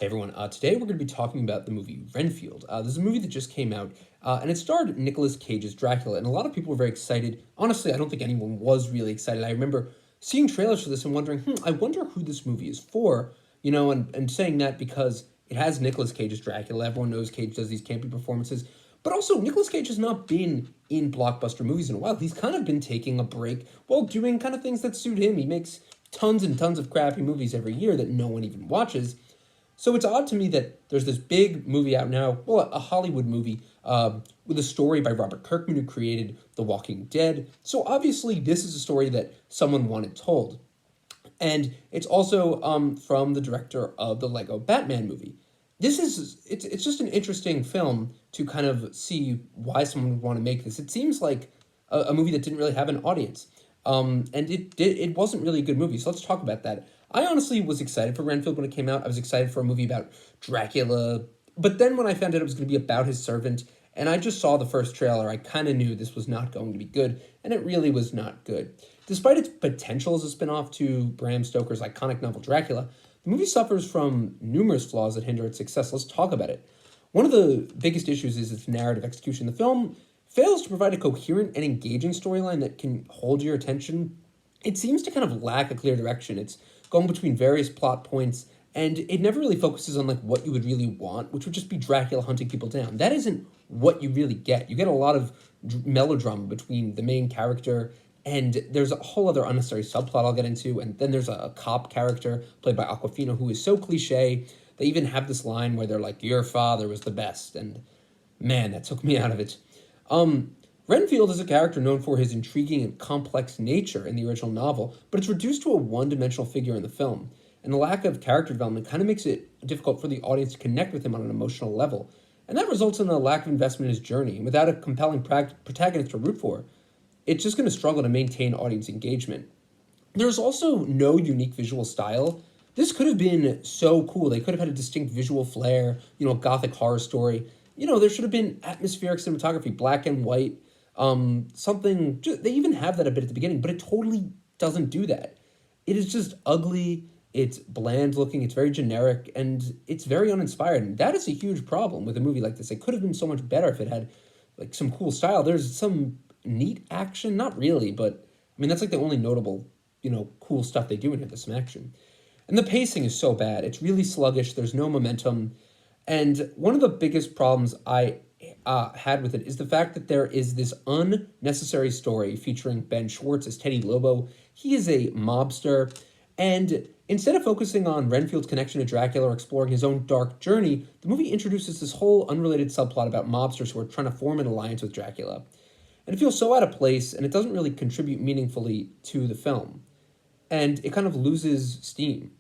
Hey everyone, today we're going to be talking about the movie Renfield. This is a movie that just came out, and it starred Nicolas Cage's Dracula, and a lot of people were very excited. Honestly, I don't think anyone was really excited. I remember seeing trailers for this and wondering, I wonder who this movie is for, and saying that because it has Nicolas Cage's Dracula. Everyone knows Cage does these campy performances, but also Nicolas Cage has not been in blockbuster movies in a while. He's kind of been taking a break while doing kind of things that suit him. He makes tons and tons of crappy movies every year that no one even watches. So it's odd to me that there's this big movie out now, well, a Hollywood movie, with a story by Robert Kirkman, who created The Walking Dead. So obviously, this is a story that someone wanted told. And it's also from the director of the Lego Batman movie. It's just an interesting film to kind of see why someone would want to make this. It seems like a movie that didn't really have an audience. And it wasn't really a good movie. So let's talk about that. I honestly was excited for Renfield when it came out. I was excited for a movie about Dracula. But then when I found out it was going to be about his servant, and I just saw the first trailer, I kind of knew this was not going to be good, and it really was not good. Despite its potential as a spin-off to Bram Stoker's iconic novel Dracula, the movie suffers from numerous flaws that hinder its success. Let's talk about it. One of the biggest issues is its narrative execution. The film fails to provide a coherent and engaging storyline that can hold your attention. It seems to kind of lack a clear direction. It's going between various plot points, and it never really focuses on like what you would really want, which would just be Dracula hunting people down. That isn't what you really get. You get a lot of melodrama between the main character, and there's a whole other unnecessary subplot I'll get into, and then there's a cop character played by Aquafina who is so cliche. They even have this line where they're like, "Your father was the best," and man, that took me out of it. Renfield is a character known for his intriguing and complex nature in the original novel, but it's reduced to a one-dimensional figure in the film, and the lack of character development kind of makes it difficult for the audience to connect with him on an emotional level, and that results in a lack of investment in his journey, and without a compelling protagonist to root for, it's just going to struggle to maintain audience engagement. There's also no unique visual style. This could have been so cool. They could have had a distinct visual flair, a gothic horror story. There should have been atmospheric cinematography, black and white, something. They even have that a bit at the beginning, but it totally doesn't do that. It is just ugly. It's bland looking. It's very generic, and it's very uninspired. And that is a huge problem with a movie like this. It could have been so much better if it had like some cool style. There's some neat action, not really, but I mean that's like the only notable, cool stuff they do in here. There's some action, and the pacing is so bad. It's really sluggish. There's no momentum. And one of the biggest problems I had with it is the fact that there is this unnecessary story featuring Ben Schwartz as Teddy Lobo. He is a mobster, and instead of focusing on Renfield's connection to Dracula or exploring his own dark journey, the movie introduces this whole unrelated subplot about mobsters who are trying to form an alliance with Dracula. And it feels so out of place, and it doesn't really contribute meaningfully to the film. And it kind of loses steam.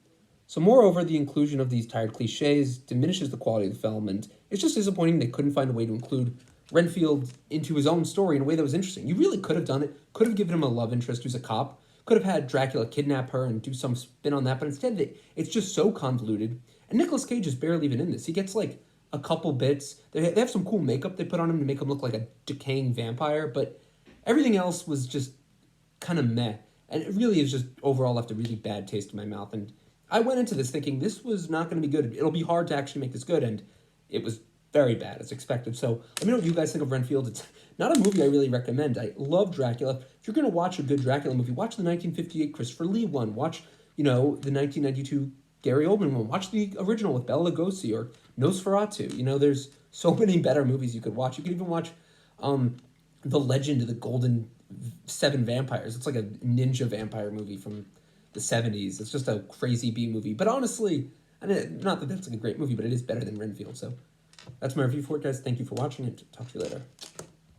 So moreover, the inclusion of these tired cliches diminishes the quality of the film, and it's just disappointing they couldn't find a way to include Renfield into his own story in a way that was interesting. You really could have done it, could have given him a love interest who's a cop, could have had Dracula kidnap her and do some spin on that, but instead it's just so convoluted. And Nicolas Cage is barely even in this. He gets like a couple bits. They have some cool makeup they put on him to make him look like a decaying vampire, but everything else was just kind of meh. And it really is just overall left a really bad taste in my mouth, and I went into this thinking this was not going to be good. It'll be hard to actually make this good, and it was very bad as expected. So let me know what you guys think of Renfield. It's not a movie I really recommend. I love Dracula. If you're going to watch a good Dracula movie, watch the 1958 Christopher Lee one. Watch, the 1992 Gary Oldman one. Watch the original with Bela Lugosi or Nosferatu. There's so many better movies you could watch. You could even watch The Legend of the Golden Seven Vampires. It's like a ninja vampire movie from the 70s. It's just a crazy B movie. But honestly, not that that's like a great movie, but it is better than Renfield. So that's my review for it, guys. Thank you for watching it. Talk to you later.